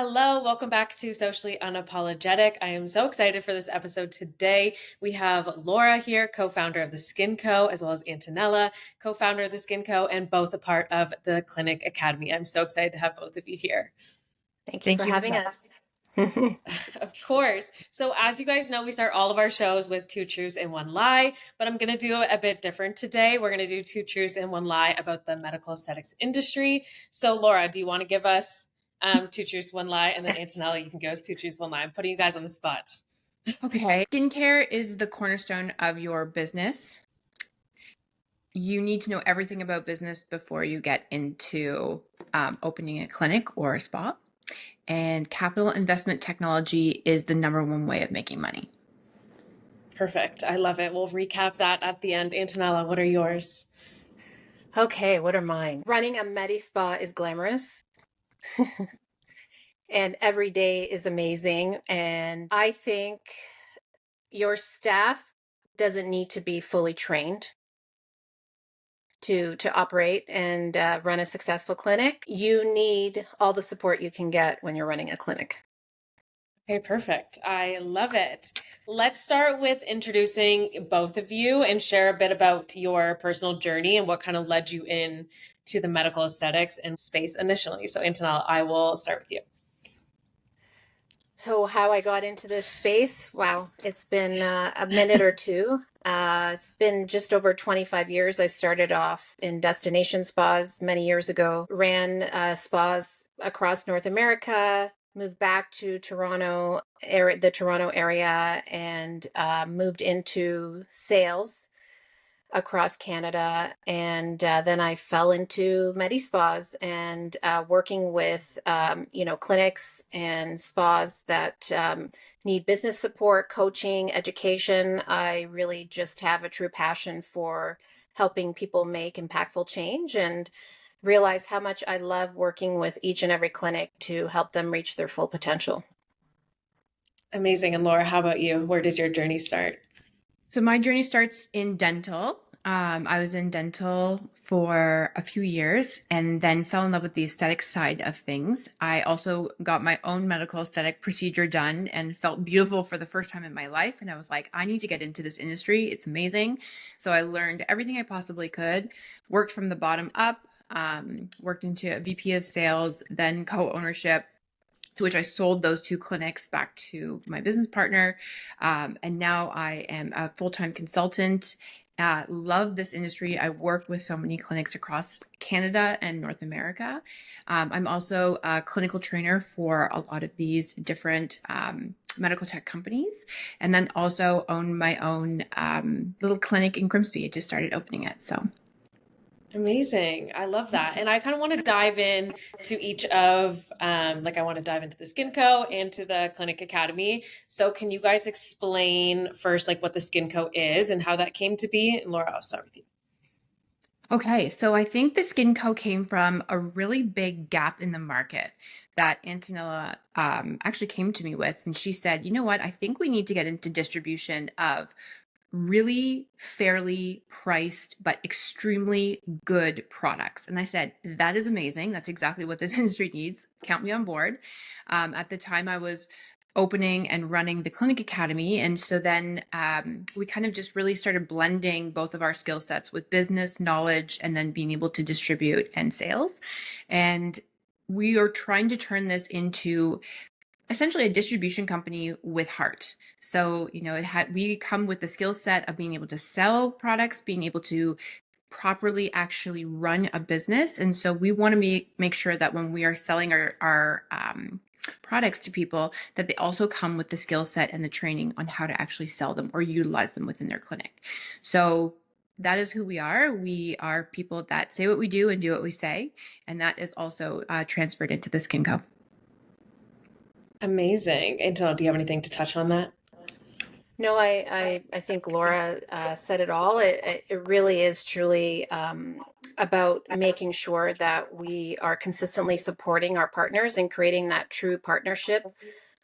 Hello, welcome back to Socially Unapologetic. I am so excited for this episode today. We have Laura here, co-founder of the SKN Co, as well as Antonella, co-founder of the SKN Co, and both a part of the Clinic Academy. I'm so excited to have both of you here. Thank you Thank for you. having us. Of course. So, as you guys know, we start all of our shows with two truths and one lie, but I'm going to do it a bit different today. We're going to do two truths and one lie about the medical aesthetics industry. So, Laura, do you want to give us two truths, one lie? And then Antonella, you can give us two truths, one lie. I'm putting you guys on the spot. Okay. Skincare is the cornerstone of your business. You need to know everything about business before you get into opening a clinic or a spa. And capital investment technology is the number one way of making money. Perfect. I love it. We'll recap that at the end. Antonella, what are yours? Okay, what are mine? Running a Medi Spa is glamorous. And every day is amazing. And I think your staff doesn't need to be fully trained to operate and run a successful clinic. You need all the support you can get when you're running a clinic. Okay, perfect. I love it. Let's start with introducing both of you and share a bit about your personal journey and what kind of led you in to the medical aesthetics and space initially. So, Antonella, I will start with you. So how I got into this space, wow, it's been a minute or two. It's been just over 25 years. I started off in destination spas many years ago, ran spas across North America, moved back to Toronto, the Toronto area, and moved into sales across Canada. And then I fell into Medi Spas and working with, clinics and spas that need business support, coaching, education. I really just have a true passion for helping people make impactful change and realize how much I love working with each and every clinic to help them reach their full potential. Amazing. And Laura, how about you? Where did your journey start? So my journey starts in dental. I was in dental for a few years and then fell in love with the aesthetic side of things. I also got my own medical aesthetic procedure done and felt beautiful for the first time in my life. And I was like, I need to get into this industry. It's amazing. So I learned everything I possibly could, worked from the bottom up, worked into a VP of sales, then co-ownership, to which I sold those two clinics back to my business partner. And now I am a full-time consultant. Love this industry. I work with so many clinics across Canada and North America. I'm also a clinical trainer for a lot of these different medical tech companies, and then also own my own little clinic in Grimsby. I just started opening it. So Amazing. I love that. And I kind of want to dive in to each of, I want to dive into the SKN Co and to the Clinic Academy. So can you guys explain first, like what the SKN Co is and how that came to be? And Laura, I'll start with you. Okay, so I think the SKN Co came from a really big gap in the market that Antonella actually came to me with. And she said, you know what, I think we need to get into distribution of really fairly priced, but extremely good products. And I said, that is amazing. That's exactly what this industry needs. Count me on board. At the time, I was opening and running the Clinic Academy. And so then we kind of just really started blending both of our skill sets with business knowledge and then being able to distribute and sales. And we are trying to turn this into essentially a distribution company with heart. So, we come with the skill set of being able to sell products, being able to properly actually run a business. And so we want to make sure that when we are selling our products to people, that they also come with the skill set and the training on how to actually sell them or utilize them within their clinic. So that is who we are. We are people that say what we do and do what we say. And that is also transferred into the SKN Co. Amazing. Antonella, do you have anything to touch on that? No, I think Laura said it all. It really is truly about making sure that we are consistently supporting our partners and creating that true partnership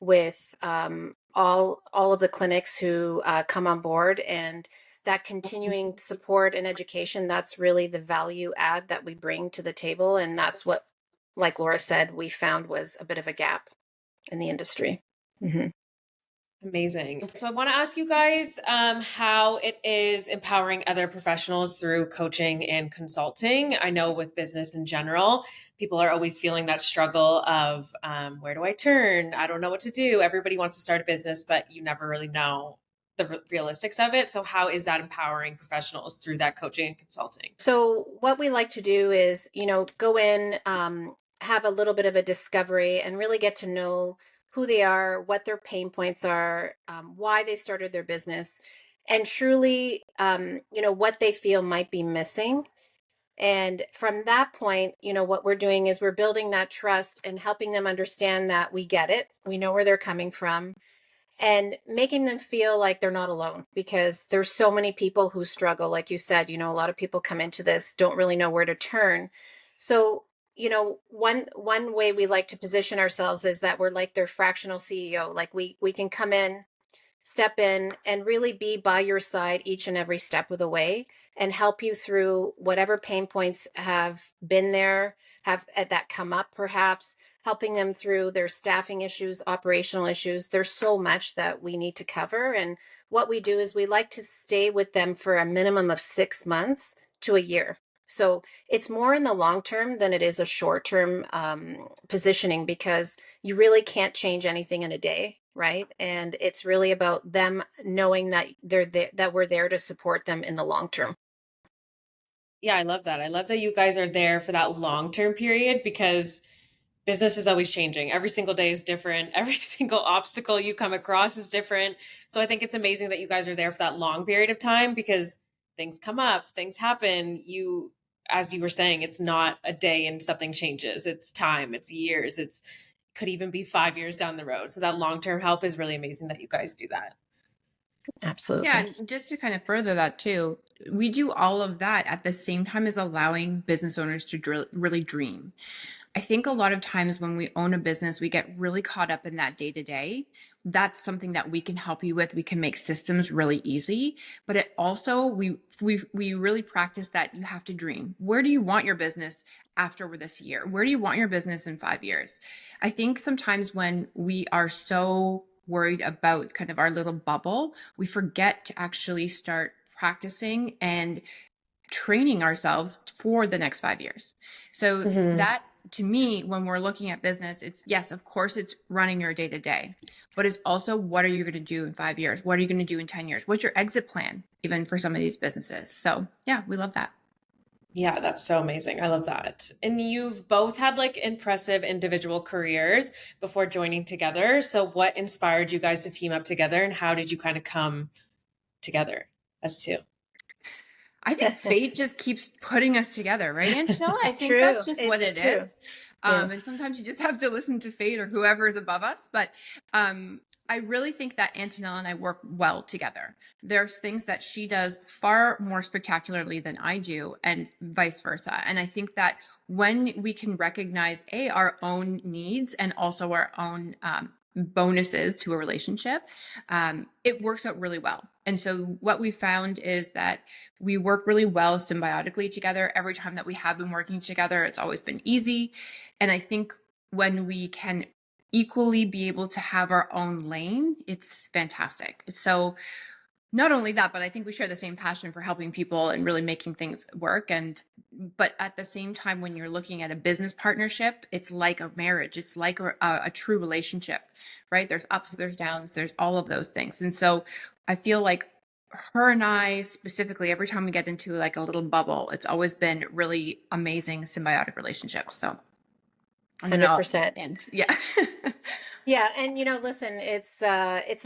with all of the clinics who come on board, and that continuing support and education. That's really the value add that we bring to the table, and that's what, like Laura said, we found was a bit of a gap. in the industry. Mm-hmm. Amazing. So I want to ask you guys how it is empowering other professionals through coaching and consulting. I know with business in general, people are always feeling that struggle of where do I turn? I don't know what to do. Everybody wants to start a business, but you never really know the realistics of it. So how is that empowering professionals through that coaching and consulting? So what we like to do is, go in, have a little bit of a discovery and really get to know who they are, what their pain points are, why they started their business, and truly, what they feel might be missing. And from that point, what we're doing is we're building that trust and helping them understand that we get it. We know where they're coming from, and making them feel like they're not alone, because there's so many people who struggle. Like you said, a lot of people come into this, don't really know where to turn. So, one way we like to position ourselves is that we're like their fractional CEO. Like we can come in, step in, and really be by your side each and every step of the way, and help you through whatever pain points have been there, have that come up, perhaps helping them through their staffing issues, operational issues. There's so much that we need to cover. And what we do is we like to stay with them for a minimum of 6 months to a year. So it's more in the long term than it is a short term positioning, because you really can't change anything in a day, right? And it's really about them knowing that they're there, that we're there to support them in the long term. Yeah, I love that. I love that you guys are there for that long-term period because business is always changing. Every single day is different. Every single obstacle you come across is different. So I think it's amazing that you guys are there for that long period of time because things come up, things happen. As you were saying, it's not a day and something changes. It's time, it's years, it's could even be 5 years down the road. So that long-term help is really amazing that you guys do that. Absolutely. Yeah, and just to kind of further that too, we do all of that at the same time as allowing business owners to really dream. I think a lot of times when we own a business, we get really caught up in that day to day. That's something that we can help you with. We can make systems really easy, but it also we really practice that you have to dream. Where do you want your business after this year? Where do you want your business in 5 years? I think sometimes when we are so worried about kind of our little bubble, we forget to actually start practicing and training ourselves for the next 5 years. So that to me, when we're looking at business, it's yes, of course, it's running your day to day, but it's also what are you going to do in 5 years? What are you going to do in 10 years? What's your exit plan, even for some of these businesses? So yeah, we love that. Yeah, that's so amazing. I love that. And you've both had like impressive individual careers before joining together. So what inspired you guys to team up together and how did you kind of come together as two? I think fate just keeps putting us together, right, Antonella? I think True. that's just what It's it true. is. Yeah. And sometimes you just have to listen to fate or whoever is above us. But I really think that Antonella and I work well together. There's things that she does far more spectacularly than I do, and vice versa. And I think that when we can recognize our own needs and also our own bonuses to a relationship, it works out really well. And so what we found is that we work really well symbiotically together. Every time that we have been working together, it's always been easy. And I think when we can equally be able to have our own lane, it's fantastic. So not only that, but I think we share the same passion for helping people and really making things work. But at the same time, when you're looking at a business partnership, it's like a marriage. It's like a true relationship, right? There's ups, there's downs, there's all of those things. And so I feel like her and I specifically, every time we get into like a little bubble, it's always been really amazing symbiotic relationships. So I'm gonna 100%. end. Yeah. Yeah, and listen, it's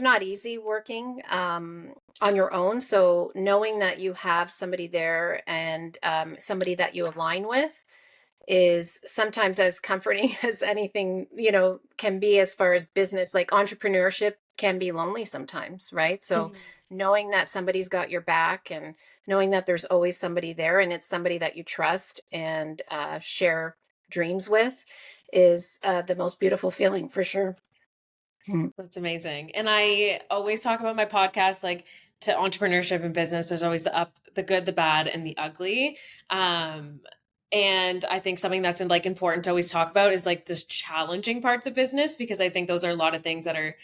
not easy working on your own. So knowing that you have somebody there and somebody that you align with is sometimes as comforting as anything, can be as far as business. Like entrepreneurship can be lonely sometimes, right? So knowing that somebody's got your back and knowing that there's always somebody there and it's somebody that you trust and share dreams with is the most beautiful feeling for sure. That's amazing. And I always talk about my podcast, like to entrepreneurship and business, there's always the up, the good, the bad, and the ugly. And I think something that's like important to always talk about is like this challenging parts of business, because I think those are a lot of things that are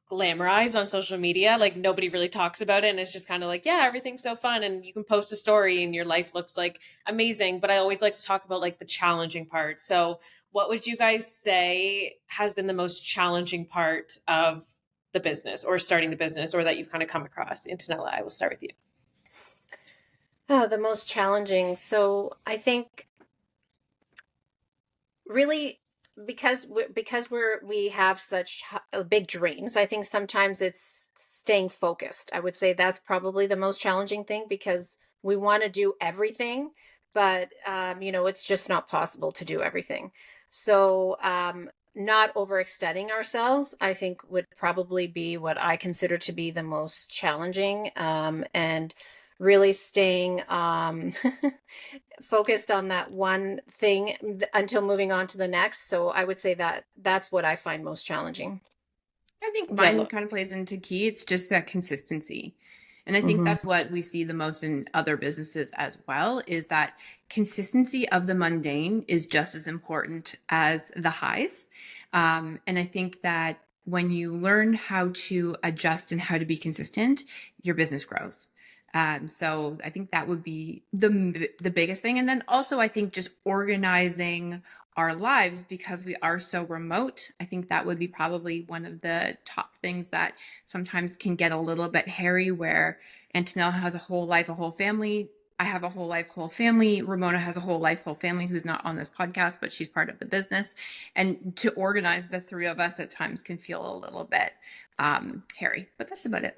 glamorized on social media. Like nobody really talks about it, and it's just kind of like, yeah, everything's so fun and you can post a story and your life looks like amazing. But I always like to talk about like the challenging part. So what would you guys say has been the most challenging part of the business or starting the business, or that you've kind of come across? Antonella, I will start with you. Oh, the most challenging. So I think really we have such big dreams. I think sometimes it's staying focused. I would say that's probably the most challenging thing, because we want to do everything, but it's just not possible to do everything. So not overextending ourselves, I think, would probably be what I consider to be the most challenging, and really staying focused on that one thing until moving on to the next. So I would say that that's what I find most challenging. I think Yeah. mine kind of plays into key. It's just that consistency. And I think Mm-hmm. that's what we see the most in other businesses as well, is that consistency of the mundane is just as important as the highs. And I think that when you learn how to adjust and how to be consistent, your business grows. So I think that would be the biggest thing. And then also I think just organizing our lives, because we are so remote. I think that would be probably one of the top things that sometimes can get a little bit hairy, where Antonella has a whole life, a whole family. I have a whole life, whole family. Ramona has a whole life, whole family, who's not on this podcast, but she's part of the business. And to organize the three of us at times can feel a little bit hairy, but that's about it.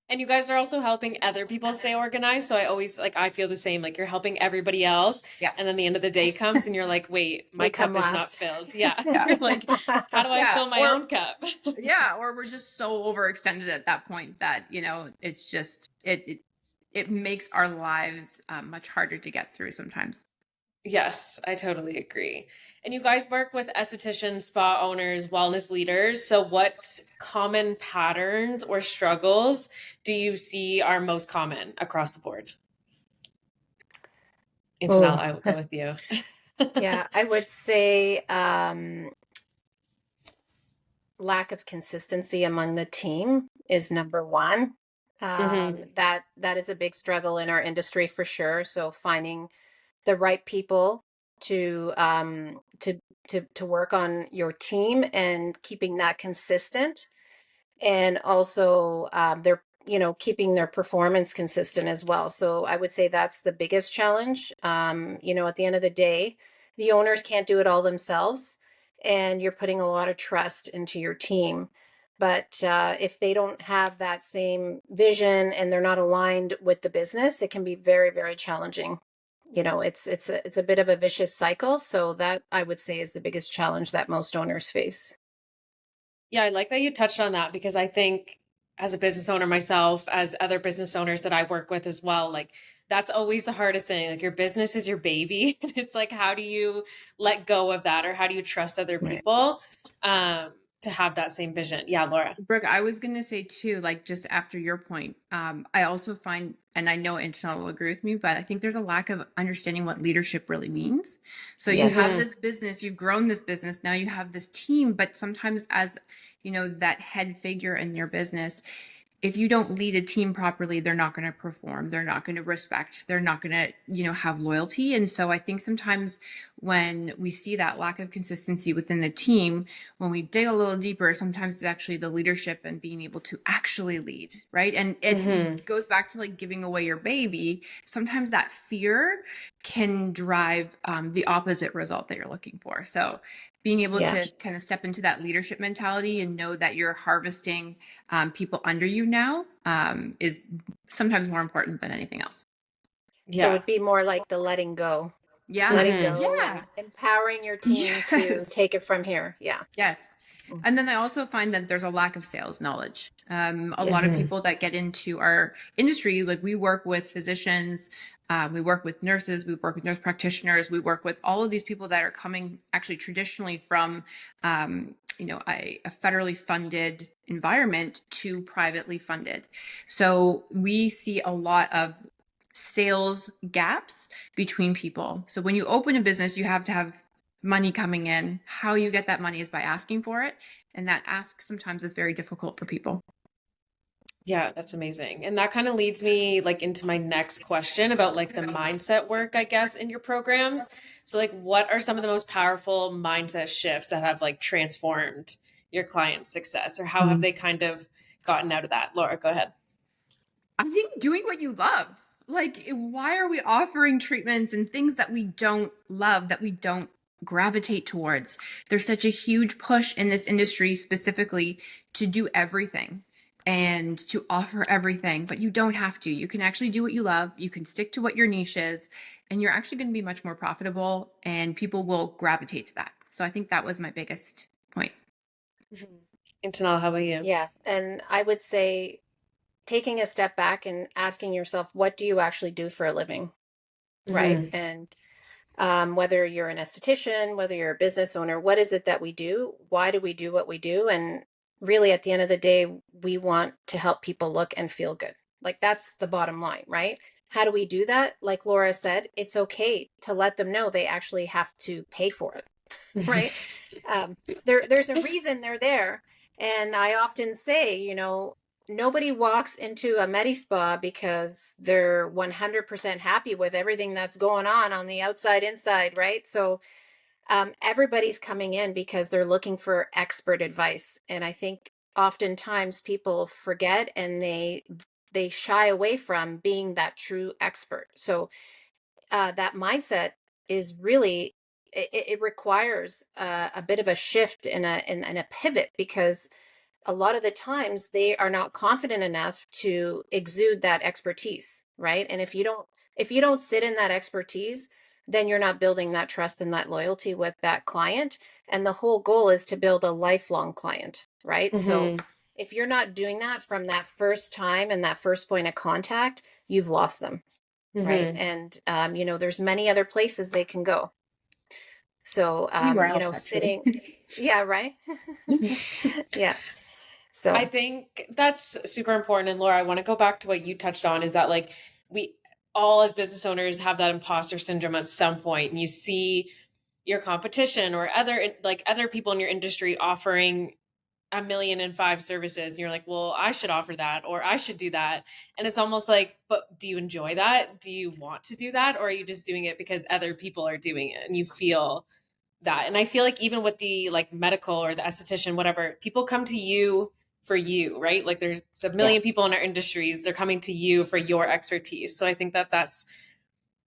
And you guys are also helping other people stay organized. So I always like, I feel the same, like you're helping everybody else. And Yes. then the end of the day comes and you're like, wait, my We come cup is not last. filled. Yeah. Yeah. You're like, how do I Yeah. fill my own cup? Yeah. Or we're just so overextended at that point that, it's just, it makes our lives much harder to get through sometimes. Yes, I totally agree. And you guys work with estheticians, spa owners, wellness leaders. So what common patterns or struggles do you see are most common across the board? Antonella, Oh, I will go with you. yeah, I would say lack of consistency among the team is number one. Hmm. That is a big struggle in our industry for sure. So finding the right people to to work on your team and keeping that consistent, and also they're keeping their performance consistent as well. So I would say that's the biggest challenge. At the end of the day, the owners can't do it all themselves, and you're putting a lot of trust into your team. But if they don't have that same vision and they're not aligned with the business, it can be very, very challenging. It's a bit of a vicious cycle. So that, I would say, is the biggest challenge that most owners face. Yeah, I like that you touched on that, because I think as a business owner myself, as other business owners that I work with as well, like that's always the hardest thing. Like your business is your baby. And it's like, how do you let go of that, or how do you trust other Right. people to have that same vision? Yeah, Laura. Brooke, I was going to say too, like just after your point, I also find, and I know Antonella will agree with me, but I think there's a lack of understanding what leadership really means. So you have Yes. Hmm. this business, you've grown this business, now you have this team, but sometimes as, that head figure in your business, if you don't lead a team properly, they're not going to perform. They're not going to respect. They're not going to, have loyalty. And so I think sometimes when we see that lack of consistency within the team, when we dig a little deeper, sometimes it's actually the leadership and being able to actually lead, right? And Hmm. it goes back to like giving away your baby. Sometimes that fear can drive the opposite result that you're looking for. So being able Yeah. to kind of step into that leadership mentality and know that you're harvesting people under you now is sometimes more important than anything else. So it Yeah. would be more like the letting go, Yeah. letting Hmm. go Yeah. and empowering your team to Yes. take it from here. Yeah. Yes. And then I also find that there's a lack of sales knowledge. A lot of Yes. Hmm. people that get into our industry, like we work with physicians, we work with nurses, we work with nurse practitioners, we work with all of these people that are coming actually traditionally from, a federally funded environment to privately funded. So we see a lot of sales gaps between people. So when you open a business, you have to have money coming in. How you get that money is by asking for it. And that ask sometimes is very difficult for people. Yeah, that's amazing. And that kind of leads me like into my next question about like the mindset work, I guess, in your programs. So like what are some of the most powerful mindset shifts that have like transformed your client's success, or how have they kind of gotten out of that? Laura, go ahead. I think doing what you love. Like, why are we offering treatments and things that we don't love, that we don't gravitate towards? There's such a huge push in this industry specifically to do everything and to offer everything, but you don't have to. You can actually do what you love. You can stick to what your niche is, and you're actually going to be much more profitable, and people will gravitate to that. So I think that was my biggest point. Mm-hmm. Antonella, how about you? Yeah. And I would say taking a step back and asking yourself, what do you actually do for a living? Right. Mm-hmm. And whether you're an esthetician, whether you're a business owner, what is it that we do? Why do we do what we do? And really, at the end of the day, we want to help people look and feel good. Like that's the bottom line, right? How do we do that? Like Laura said, it's okay to let them know they actually have to pay for it, right? There's a reason they're there. And I often say, nobody walks into a Medi Spa because they're 100% happy with everything that's going on the outside, inside, right? So everybody's coming in because they're looking for expert advice. And I think oftentimes people forget and they shy away from being that true expert. So that mindset is really it requires a bit of a shift and a pivot, because a lot of the times they are not confident enough to exude that expertise, right? And if you don't sit in that expertise, then you're not building that trust and that loyalty with that client. And the whole goal is to build a lifelong client, right? So Mm-hmm. if you're not doing that from that first time and that first point of contact, you've lost them, right? Mm-hmm. And there's many other places they can go. So Anywhere else, actually. sitting, yeah, right. Yeah. I So think that's super important. And Laura, I want to go back to what you touched on, is that like we all as business owners have that imposter syndrome at some point, and you see your competition or other people in your industry offering 1,000,005 services, and you're like, well, I should offer that, or I should do that. And it's almost like, but do you enjoy that? Do you want to do that? Or are you just doing it because other people are doing it and you feel that? And I feel like even with the like medical or the esthetician, whatever, people come to you for you, right? Like there's a yeah. million people in our industries, they're coming to you for your expertise. So I think that that's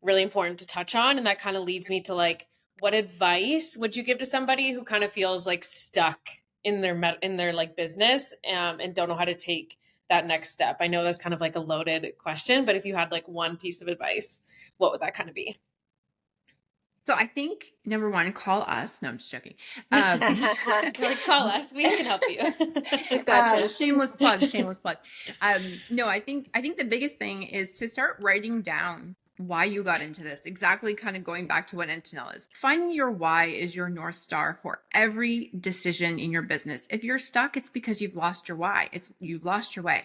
really important to touch on. And that kind of leads me to like, what advice would you give to somebody who kind of feels like stuck in their like business, and don't know how to take that next step? I know that's kind of like a loaded question, but if you had like one piece of advice, what would that kind of be? So I think number one, call us. No, I'm just joking. Like, call us, we can help you. We've got you. Shameless plug, shameless plug. No, I think the biggest thing is to start writing down why you got into this. Exactly, kind of going back to what Antonella is. Finding your why is your North Star for every decision in your business. If you're stuck, it's because you've lost your why. You've lost your way.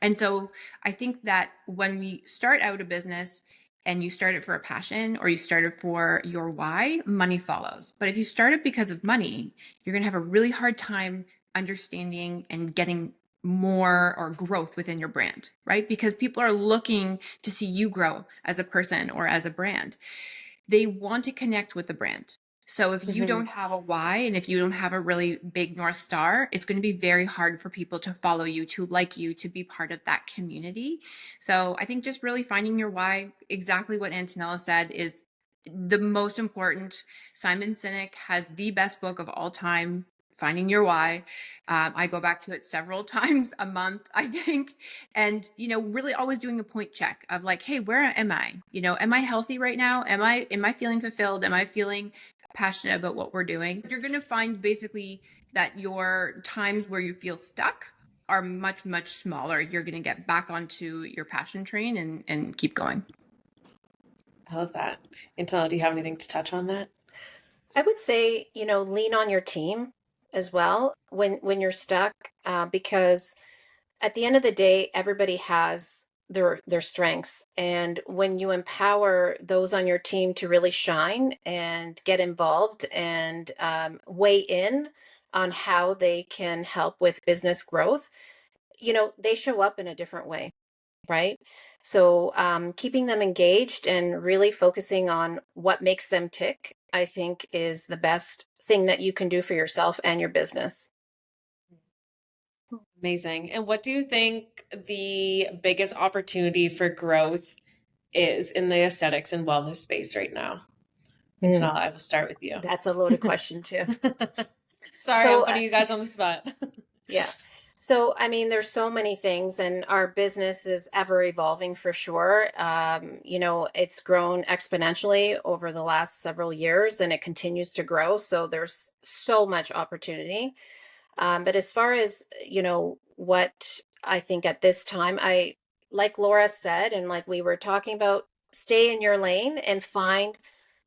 And so I think that when we start out a business and you start it for a passion or you start it for your why, money follows. But if you start it because of money, you're going to have a really hard time understanding and getting more or growth within your brand, right? Because people are looking to see you grow as a person or as a brand. They want to connect with the brand. So if you Mhm. don't have a why and if you don't have a really big North Star, it's going to be very hard for people to follow you, to like you, to be part of that community. So I think just really finding your why, exactly what Antonella said, is the most important. Simon Sinek has the best book of all time, Finding Your Why. I go back to it several times a month, I think. And, really always doing a point check of like, hey, where am I? Am I healthy right now? Am I feeling fulfilled? Am I feeling passionate about what we're doing? You're going to find basically that your times where you feel stuck are much, much smaller. You're going to get back onto your passion train and keep going. I love that. Antonella, do you have anything to touch on that? I would say, lean on your team as well when you're stuck, because at the end of the day, everybody has their strengths. And when you empower those on your team to really shine and get involved and weigh in on how they can help with business growth, they show up in a different way, right? So keeping them engaged and really focusing on what makes them tick, I think, is the best thing that you can do for yourself and your business. Amazing. And what do you think the biggest opportunity for growth is in the aesthetics and wellness space right now? Antonella, I will start with you. That's a loaded question too. Sorry, I'm putting you guys on the spot. Yeah. So, I mean, there's so many things, and our business is ever evolving for sure. It's grown exponentially over the last several years, and it continues to grow. So there's so much opportunity. But as far as, what I think at this time, like Laura said, and like we were talking about, stay in your lane and find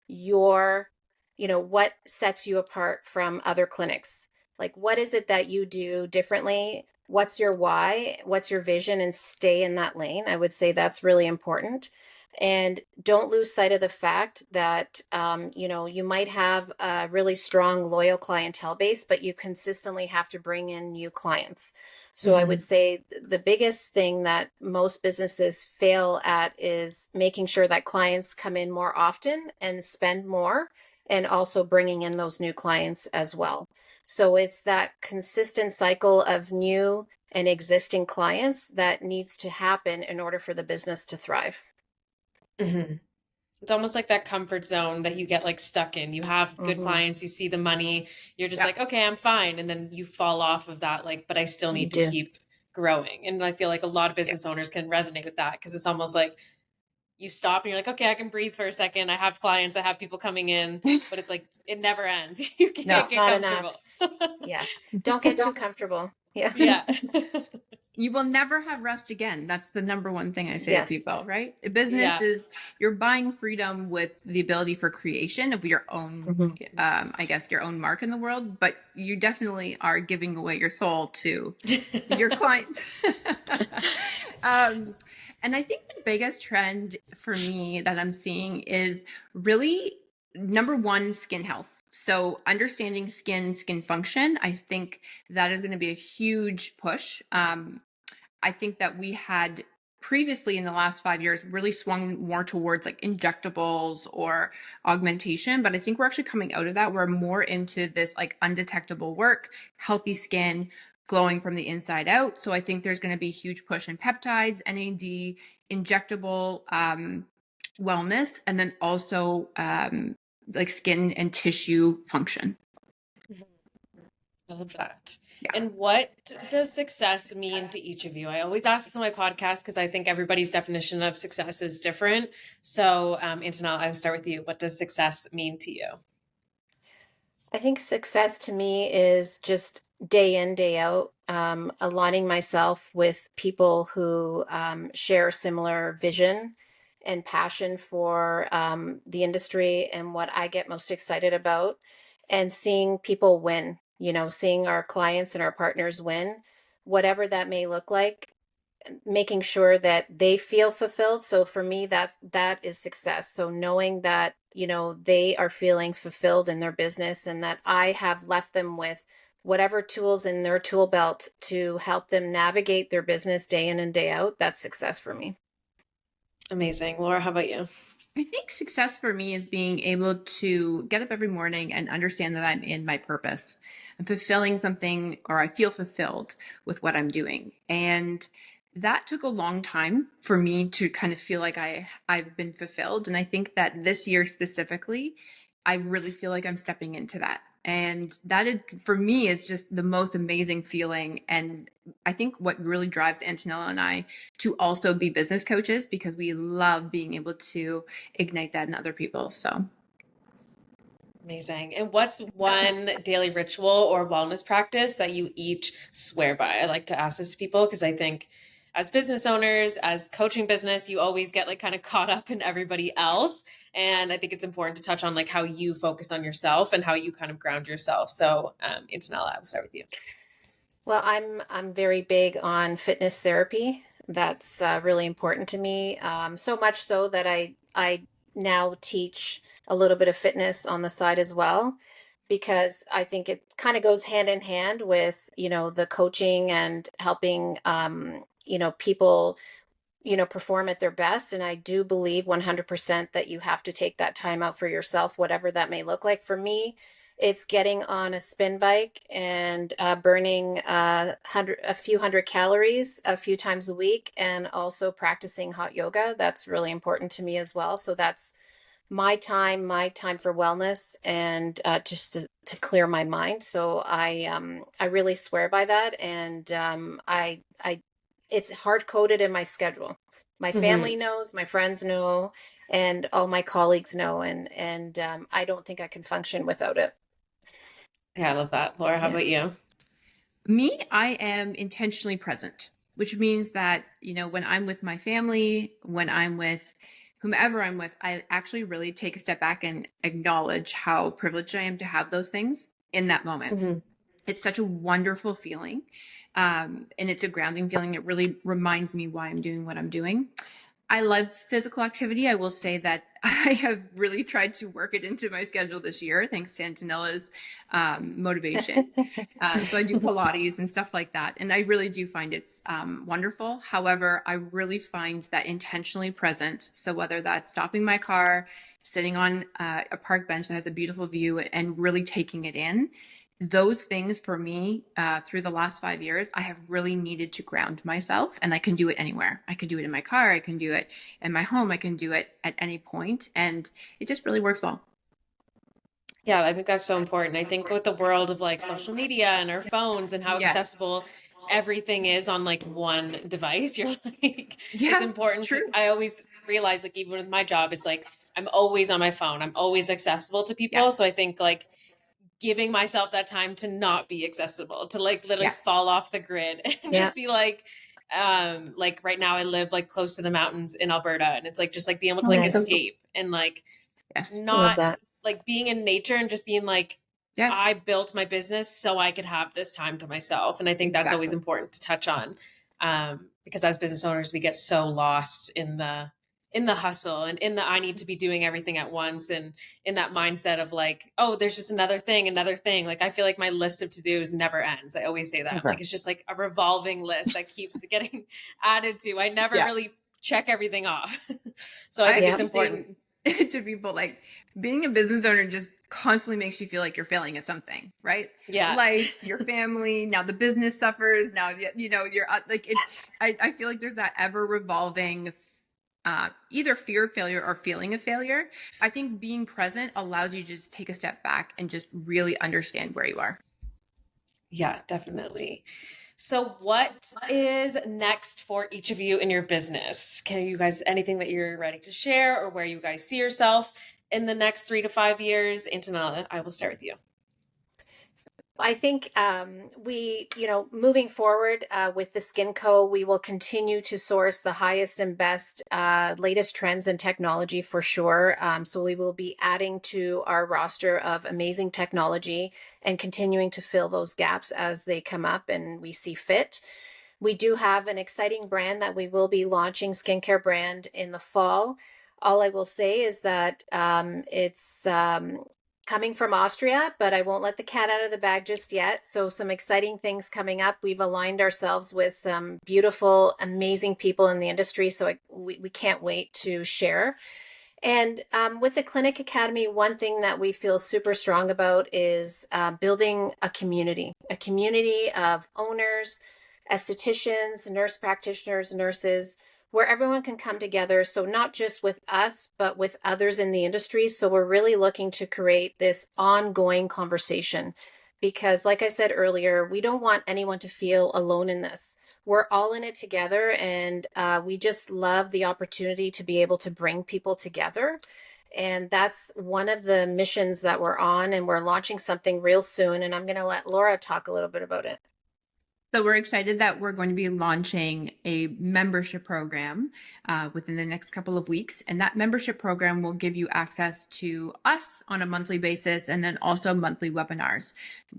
your, what sets you apart from other clinics. Like, what is it that you do differently? What's your why? What's your vision? And stay in that lane. I would say that's really important. And don't lose sight of the fact that, you might have a really strong, loyal clientele base, but you consistently have to bring in new clients. So I would say the biggest thing that most businesses fail at is making sure that clients come in more often and spend more, and also bringing in those new clients as well. So it's that consistent cycle of new and existing clients that needs to happen in order for the business to thrive. Mm-hmm. It's almost like that comfort zone that you get like stuck in. You have good clients, you see the money, you're just like, okay, I'm fine. And then you fall off of that, like, but I still need to keep growing. And I feel like a lot of business owners can resonate with that, because it's almost like you stop and you're like, okay, I can breathe for a second. I have clients, I have people coming in, but it's like, it never ends. You can't get comfortable. Yes. Don't get too comfortable. Yeah. Yeah. You will never have rest again. That's the number one thing I say to people, right? A business Yeah. is, you're buying freedom with the ability for creation of your own, I guess, your own mark in the world, but you definitely are giving away your soul to your clients. And I think the biggest trend for me that I'm seeing is really, number one, skin health. So understanding skin function, I think that is going to be a huge push. I think that we had previously in the last 5 years really swung more towards like injectables or augmentation, but I think we're actually coming out of that. We're more into this like undetectable work, healthy skin, glowing from the inside out. So I think there's going to be a huge push in peptides, NAD, injectable wellness, and then also like skin and tissue function. I love that. Yeah. And what does success mean to each of you? I always ask this on my podcast because I think everybody's definition of success is different. So, Antonella, I will start with you. What does success mean to you? I think success to me is just day in, day out, aligning myself with people who share similar vision and passion for the industry and what I get most excited about, and seeing people win, seeing our clients and our partners win, whatever that may look like, making sure that they feel fulfilled. So for me, that is success. So knowing that, they are feeling fulfilled in their business, and that I have left them with whatever tools in their tool belt to help them navigate their business day in and day out, that's success for me. Amazing. Laura, how about you? I think success for me is being able to get up every morning and understand that I'm in my purpose. I'm fulfilling something, or I feel fulfilled with what I'm doing. And that took a long time for me to kind of feel like I've been fulfilled. And I think that this year specifically, I really feel like I'm stepping into that. And that is, for me, is just the most amazing feeling. And I think what really drives Antonella and I to also be business coaches, because we love being able to ignite that in other people. So amazing. And what's one daily ritual or wellness practice that you each swear by? I like to ask this to people because I think as business owners, as coaching business, you always get like kind of caught up in everybody else. And I think it's important to touch on like how you focus on yourself and how you kind of ground yourself. So Antonella, I will start with you. Well, I'm very big on fitness therapy. That's really important to me. So much so that I now teach a little bit of fitness on the side as well, because I think it kind of goes hand in hand with, the coaching and helping, people, perform at their best. And I do believe 100% that you have to take that time out for yourself, whatever that may look like. For me, it's getting on a spin bike and burning a few hundred calories a few times a week, and also practicing hot yoga. That's really important to me as well. So that's my time for wellness, and just to clear my mind. So I really swear by that, and I it's hard coded in my schedule. My Hmm. family knows, my friends know, and all my colleagues know, and I don't think I can function without it. Yeah, I love that. Laura, how Yeah. about you? Me, I am intentionally present, which means that, when I'm with my family, when I'm with whomever I'm with, I actually really take a step back and acknowledge how privileged I am to have those things in that moment. Hmm. It's such a wonderful feeling. And it's a grounding feeling. It really reminds me why I'm doing what I'm doing. I love physical activity. I will say that I have really tried to work it into my schedule this year, thanks to Antonella's motivation. So I do Pilates and stuff like that. And I really do find it's wonderful. However, I really find that intentionally present. So whether that's stopping my car, sitting on a park bench that has a beautiful view, and really taking it in, those things for me through the last 5 years, I have really needed to ground myself, and I can do it anywhere. I can do it in my car. I can do it in my home. I can do it at any point, and it just really works well. Yeah, I think that's so important. I think with the world of like social media and our phones and how Yes. accessible everything is on like one device, you're like, it's Yeah, it's important to, true. I always realize like even with my job, it's like I'm always on my phone. I'm always accessible to people. Yes. So I think like giving myself that time to not be accessible, to like literally Yes. fall off the grid and Yeah. just be like right now I live like close to the mountains in Alberta, and it's like just like being able to Oh, like Nice. nice. escape and like Yes. Love not that. like being in nature and just being like, I Yes. built my business so I could have this time to myself. And I think that's always Exactly. important to touch on. Because as business owners, we get so lost in the hustle and in the I need to be doing everything at once, and in that mindset of like, oh, there's just another thing, another thing. Like I feel like my list of to-dos never ends. I always say that. I'm Okay. like, it's just like a revolving list that keeps getting added to. I never Yeah. really check everything off. So I I think like it's Yeah. to say important. to people, like, being a business owner just constantly makes you feel like you're failing at something, right? Yeah. Life, your family, now the business suffers. Now, you're like it. I feel like there's that ever revolving either fear of failure or feeling of failure. I think being present allows you to just take a step back and just really understand where you are. Yeah, definitely. So, what is next for each of you in your business? Can you guys, anything that you're ready to share, or where you guys see yourself in the next 3 to 5 years? Antonella, I will start with you. I think moving forward with the Skin Co, we will continue to source the highest and best, latest trends and technology for sure. So we will be adding to our roster of amazing technology and continuing to fill those gaps as they come up and we see fit. We do have an exciting brand that we will be launching, skincare brand, in the fall. All I will say is that it's coming from Austria, but I won't let the cat out of the bag just yet. So, some exciting things coming up. We've aligned ourselves with some beautiful, amazing people in the industry. So, we can't wait to share. And with the Clinic Academy, one thing that we feel super strong about is building a community of owners, estheticians, nurse practitioners, nurses, where everyone can come together. So, not just with us, but with others in the industry. So, we're really looking to create this ongoing conversation because, like I said earlier, we don't want anyone to feel alone in this. We're all in it together, and we just love the opportunity to be able to bring people together. And that's one of the missions that we're on, and we're launching something real soon. And I'm going to let Laura talk a little bit about it. So we're excited that we're going to be launching a membership program within the next couple of weeks. And that membership program will give you access to us on a monthly basis and then also monthly webinars.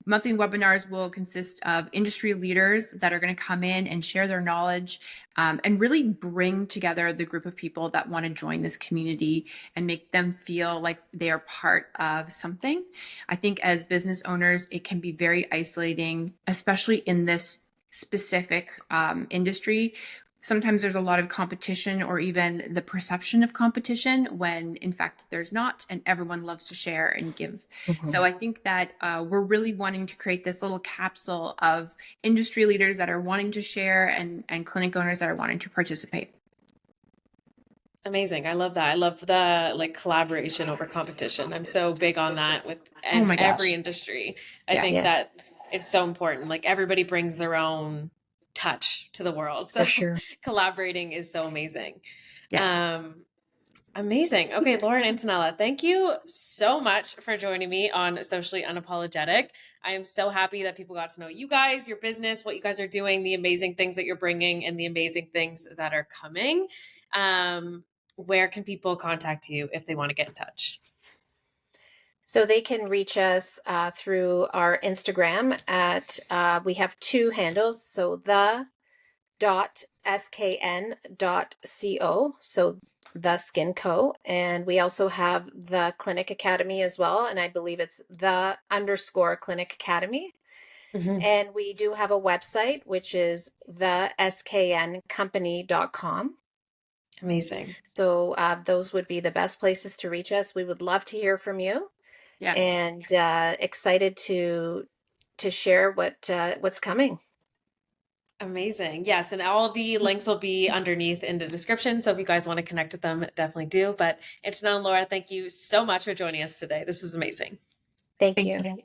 Monthly webinars will consist of industry leaders that are going to come in and share their knowledge and really bring together the group of people that want to join this community and make them feel like they are part of something. I think as business owners, it can be very isolating, especially in this specific industry. Sometimes there's a lot of competition or even the perception of competition when in fact there's not, and everyone loves to share and give. So I think that we're really wanting to create this little capsule of industry leaders that are wanting to share and clinic owners that are wanting to participate. Amazing. I love that. I love the collaboration over competition. I'm so big on that with every industry. I think that it's so important. Like everybody brings their own touch to the world. So For sure. collaborating is so amazing. Yes. Amazing. Okay, Laura Antonella, thank you so much for joining me on Socially Unapologetic. I am so happy that people got to know you guys, your business, what you guys are doing, the amazing things that you're bringing, and the amazing things that are coming. Where can people contact you if they want to get in touch? So they can reach us through our Instagram at, we have two handles. So the.skn.co. So the Skin Co. And we also have the Clinic Academy as well. And I believe it's the_Clinic Academy. Mm-hmm. And we do have a website, which is the SKNcompany.com. Amazing. So those would be the best places to reach us. We would love to hear from you. Yes. And excited to share what's coming. Amazing. Yes. And all the links will be underneath in the description. So if you guys want to connect with them, definitely do. But Antonella and Laura, thank you so much for joining us today. This was amazing. Thank you.